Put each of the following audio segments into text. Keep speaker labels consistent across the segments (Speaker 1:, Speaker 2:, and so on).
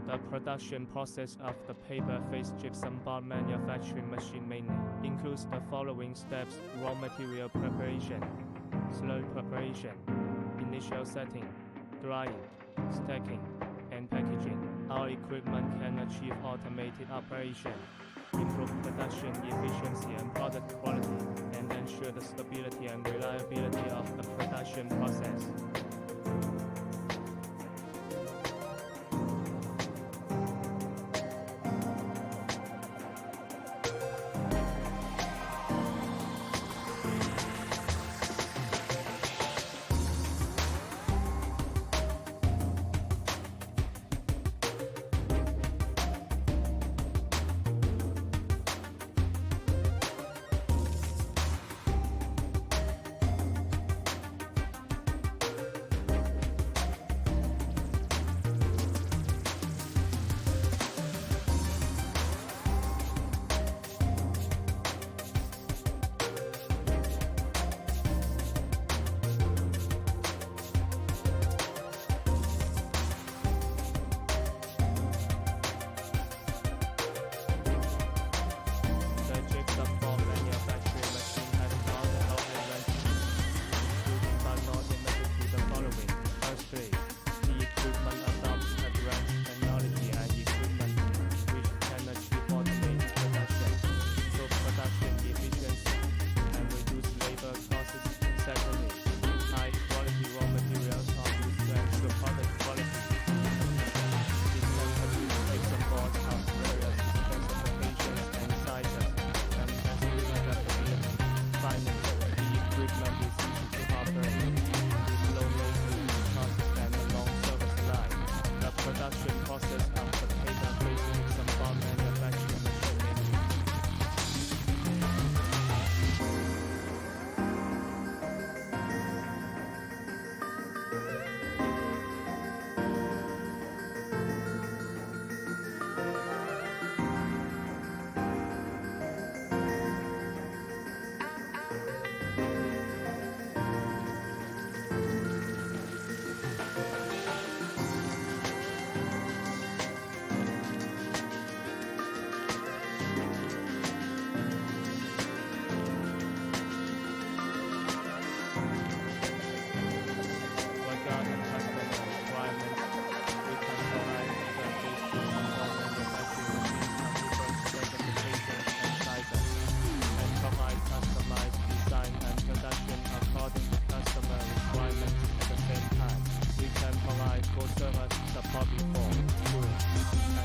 Speaker 1: The production process of the paper face gypsum board manufacturing machine mainly includes the following steps: raw material preparation, slurry preparation, initial setting, drying, stacking, and packaging. Our equipment can achieve automated operation, improve production efficiency and product quality, and ensure the stability and reliability of the production process. Production process of the paper-based gypsum board manufacturing machine mainly. Support before, during,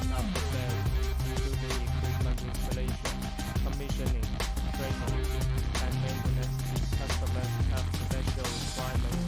Speaker 1: and after sales, including equipment installation, commissioning, training, and maintenance. Customers have special requirements